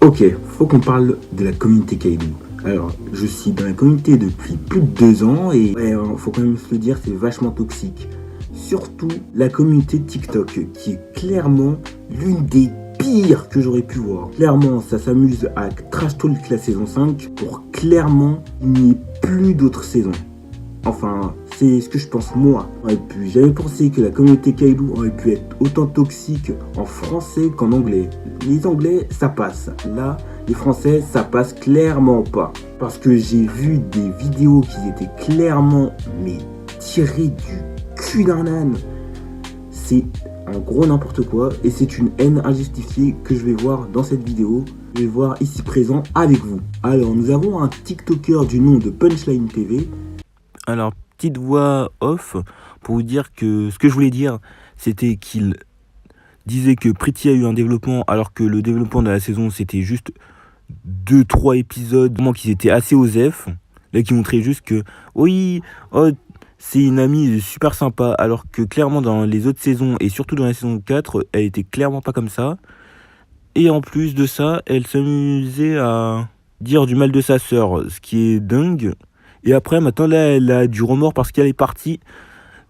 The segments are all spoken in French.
Ok, faut qu'on parle de la communauté Kaido. Alors, je suis dans la communauté depuis plus de 2 ans et faut quand même se le dire, c'est vachement toxique. Surtout la communauté TikTok, qui est clairement l'une des pires que j'aurais pu voir. Clairement, ça s'amuse à trash talk la saison 5 pour clairement il n'y ait plus d'autres saisons. Enfin, c'est ce que je pense moi. Et puis, j'avais pensé que la communauté Kaido aurait pu être autant toxique en français qu'en anglais. Les anglais, ça passe. Là, les français, ça passe clairement pas. Parce que j'ai vu des vidéos qui étaient clairement, mais tirées du cul d'un âne. C'est en gros n'importe quoi. Et c'est une haine injustifiée que je vais voir dans cette vidéo. Je vais voir ici présent avec vous. Alors, nous avons un TikToker du nom de Punchline TV. Alors, petite voix off pour vous dire que ce que je voulais dire, c'était qu'il disait que Pretty a eu un développement alors que le développement de la saison, c'était juste 2-3 épisodes, vraiment qu'ils étaient assez osef. Là, qui montraient juste que, oui, oh, c'est une amie super sympa, alors que clairement dans les autres saisons, et surtout dans la saison 4, elle était clairement pas comme ça. Et en plus de ça, elle s'amusait à dire du mal de sa sœur, ce qui est dingue. Et après, maintenant, là, elle a du remords parce qu'elle est partie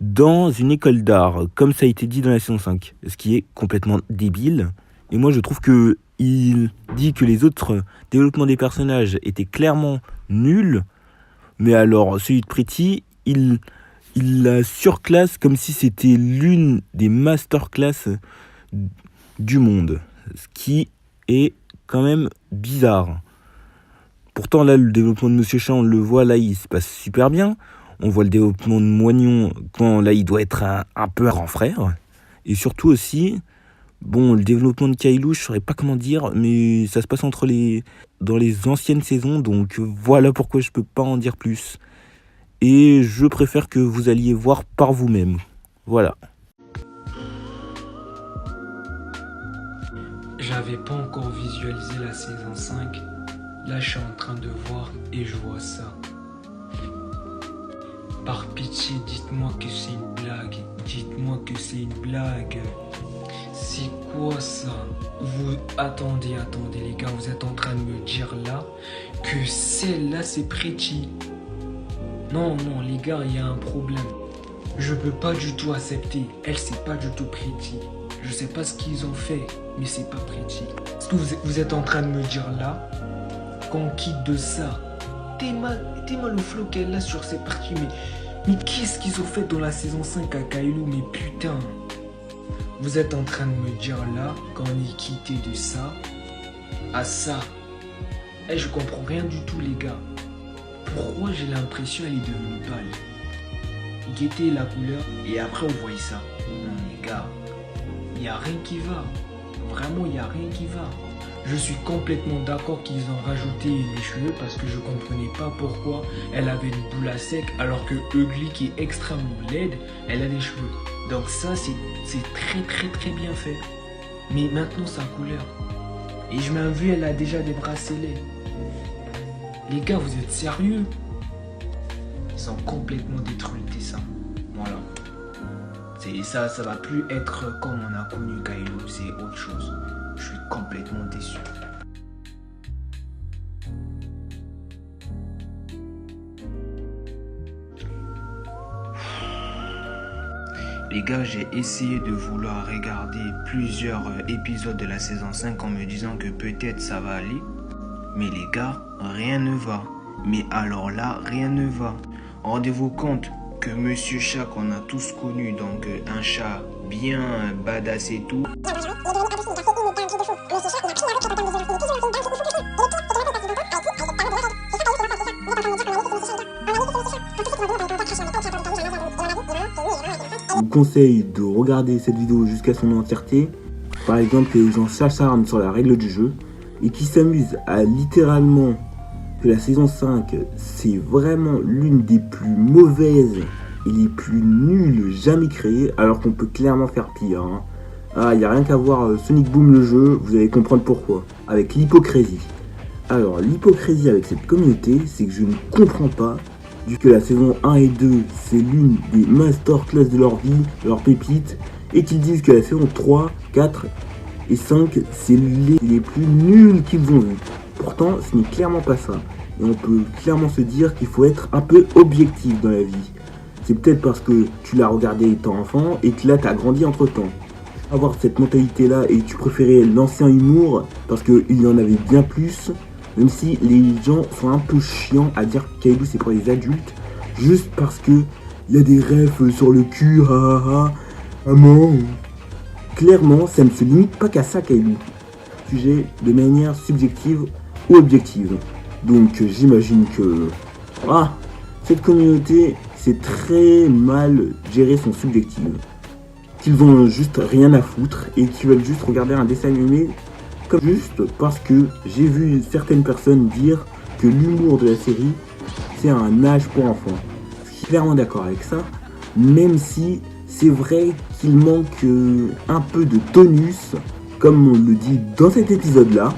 dans une école d'art, comme ça a été dit dans la saison 5. Ce qui est complètement débile. Et moi, je trouve que il dit que les autres développements des personnages étaient clairement nuls. Mais alors, celui de Pretty, il la surclasse comme si c'était l'une des masterclass du monde. Ce qui est quand même bizarre. Pourtant, là, le développement de Monsieur Chat, on le voit, là, il se passe super bien. On voit le développement de Moignon, quand là, il doit être un peu un grand frère. Et surtout aussi, bon, le développement de Kailou, je ne saurais pas comment dire, mais ça se passe dans les anciennes saisons, donc voilà pourquoi je ne peux pas en dire plus. Et je préfère que vous alliez voir par vous-même. Voilà. J'avais pas encore visualisé la saison 5. Là, je suis en train de voir et je vois ça. Par pitié, dites-moi que c'est une blague. Dites-moi que c'est une blague. C'est quoi ça? Attendez les gars, vous êtes en train de me dire là que celle-là c'est Pretty. Non, les gars, il y a un problème. Je peux pas du tout accepter. Elle, c'est pas du tout Pretty. Je sais pas ce qu'ils ont fait, mais c'est pas Pretty. Est-ce que vous êtes en train de me dire là qu'on quitte de ça? T'es mal le flow qu'elle a sur ces parties, mais qu'est-ce qu'ils ont fait dans la saison 5 à Kailou? Mais putain, vous êtes en train de me dire là qu'on est quitté de ça à ça. Et je comprends rien du tout les gars. Pourquoi j'ai l'impression qu'elle est devenue pâle? Guettez la couleur et après on voit ça. Non les gars, il n'y a rien qui va. Vraiment, il n'y a rien qui va. Je suis complètement d'accord qu'ils ont rajouté les cheveux parce que je comprenais pas pourquoi elle avait une boule à sec alors que Ugly qui est extrêmement laide, elle a des cheveux. Donc ça c'est très bien fait. Mais maintenant sa couleur. Et je m'en vu, elle a déjà des bracelets. Les gars, vous êtes sérieux? Ils ont complètement détruit le dessin. Voilà. Ça va plus être comme on a connu Kailou, c'est autre chose. Je suis complètement déçu. Les gars, j'ai essayé de vouloir regarder plusieurs épisodes de la saison 5 en me disant que peut-être ça va aller. Mais les gars, rien ne va. Mais alors là, rien ne va. Rendez-vous compte que Monsieur Chat qu'on a tous connu, donc un chat bien badass et tout. Je vous conseille de regarder cette vidéo jusqu'à son entièreté. Par exemple, les gens s'acharnent sur la règle du jeu et qui s'amusent à littéralement que la saison 5, c'est vraiment l'une des plus mauvaises et les plus nulles jamais créées, alors qu'on peut clairement faire pire. Ah, il n'y a rien qu'à voir Sonic Boom le jeu, vous allez comprendre pourquoi. Avec l'hypocrisie. Alors, l'hypocrisie avec cette communauté, c'est que je ne comprends pas, vu que la saison 1 et 2, c'est l'une des masterclass de leur vie, de leur pépite, et qu'ils disent que la saison 3, 4 et 5, c'est les plus nuls qu'ils ont vus. Pourtant, ce n'est clairement pas ça. Et on peut clairement se dire qu'il faut être un peu objectif dans la vie. C'est peut-être parce que tu l'as regardé étant enfant et que là, tu as grandi entre-temps. Avoir cette mentalité-là et tu préférais l'ancien humour parce qu'il y en avait bien plus, même si les gens sont un peu chiants à dire que Kailou c'est pour les adultes, juste parce que il y a des refs sur le cul, maman. Clairement, ça ne se limite pas qu'à ça, Kailou. Sujet de manière subjective ou objective. Donc j'imagine que cette communauté sait très mal gérer son subjectif. Qu'ils ont juste rien à foutre et qu'ils veulent juste regarder un dessin animé comme juste parce que j'ai vu certaines personnes dire que l'humour de la série c'est un âge pour enfants. Je suis clairement d'accord avec ça, même si c'est vrai qu'il manque un peu de tonus, comme on le dit dans cet épisode-là.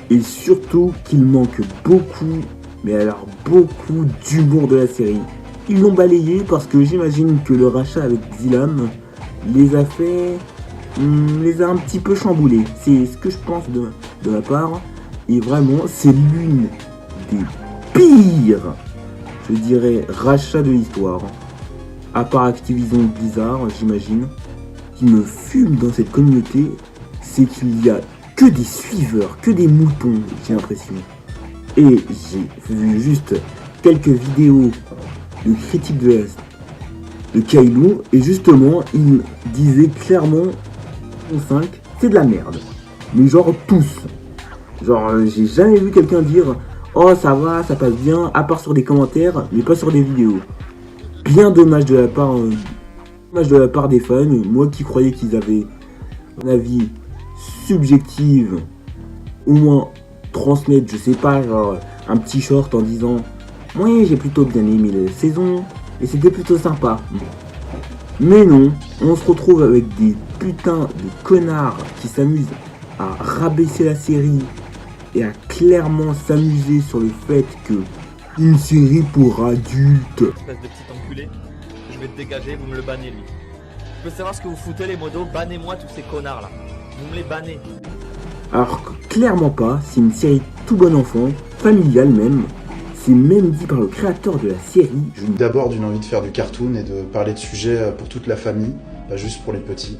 Et surtout qu'il manque beaucoup, mais alors beaucoup d'humour de la série. Ils l'ont balayé parce que j'imagine que le rachat avec Zilam les a un petit peu chamboulés. C'est ce que je pense de ma part. Et vraiment, c'est l'une des pires, je dirais, rachats de l'histoire. À part Activision Blizzard, j'imagine. Qui me fume dans cette communauté, c'est qu'il y a que des suiveurs, que des moutons, j'ai l'impression. Et j'ai vu juste quelques vidéos de critiques de Kailou, et justement, il disait clairement 5, c'est de la merde. Mais genre tous. Genre, j'ai jamais vu quelqu'un dire oh ça va, ça passe bien, à part sur des commentaires, mais pas sur des vidéos. Bien dommage de la part des fans, moi qui croyais qu'ils avaient un avis subjectif, au moins transmettre, je sais pas, genre un petit short en disant oui j'ai plutôt bien aimé la saison et c'était plutôt sympa. Mais non, on se retrouve avec des putains de connards qui s'amusent à rabaisser la série et à clairement s'amuser sur le fait que une série pour adultes. Espèce de petit enculé, je vais te dégager, vous me le bannez lui. Je veux savoir ce que vous foutez les modos, bannez-moi tous ces connards là. Vous me les bannez. Alors que clairement pas, c'est une série tout bon enfant, familiale même. C'est même dit par le créateur de la série. D'abord d'une envie de faire du cartoon et de parler de sujets pour toute la famille, pas juste pour les petits,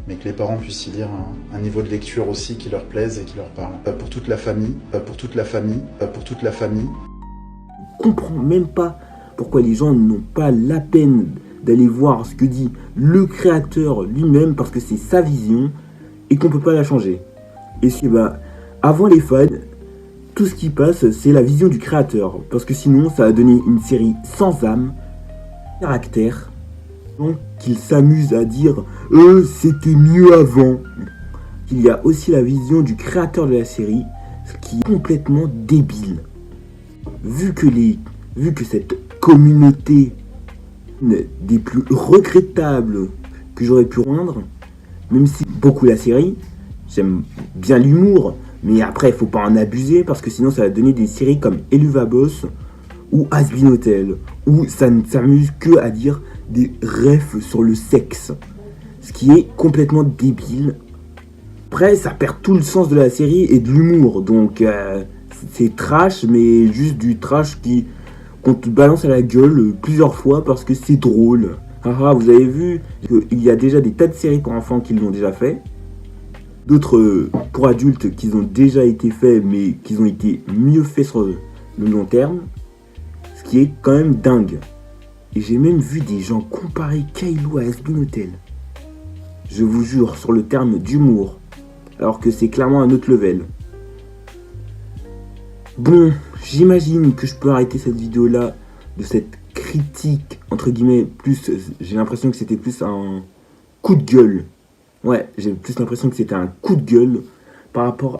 mais que les parents puissent y lire un niveau de lecture aussi qui leur plaise et qui leur parle. Pas pour toute la famille, pas pour toute la famille, pas pour toute la famille. Je comprends même pas pourquoi les gens n'ont pas la peine d'aller voir ce que dit le créateur lui-même parce que c'est sa vision et qu'on peut pas la changer. Et avant les fans, tout ce qui passe c'est la vision du créateur parce que sinon ça va donner une série sans âme, caractère, donc qu'il s'amuse à dire c'était mieux avant. Il y a aussi la vision du créateur de la série, ce qui est complètement débile. Vu que cette communauté des plus regrettables que j'aurais pu rendre, même si beaucoup la série, j'aime bien l'humour, mais après il faut pas en abuser parce que sinon ça va donner des séries comme Eluvabos ou Has Been Hotel, où ça ne s'amuse que à dire des refs sur le sexe, ce qui est complètement débile. Après ça perd tout le sens de la série et de l'humour, donc c'est trash, mais juste du trash qu'on te balance à la gueule plusieurs fois parce que c'est drôle. Vous avez vu qu'il y a déjà des tas de séries pour enfants qui l'ont déjà fait. D'autres pour adultes qui ont déjà été faits, mais qui ont été mieux faits sur le long terme. Ce qui est quand même dingue. Et j'ai même vu des gens comparer Kailou à Has Been Hotel. Je vous jure, sur le terme d'humour. Alors que c'est clairement un autre level. Bon, j'imagine que je peux arrêter cette vidéo-là de cette critique, entre guillemets, plus, j'ai l'impression que c'était plus un coup de gueule. Ouais, j'ai plus l'impression que c'était un coup de gueule par rapport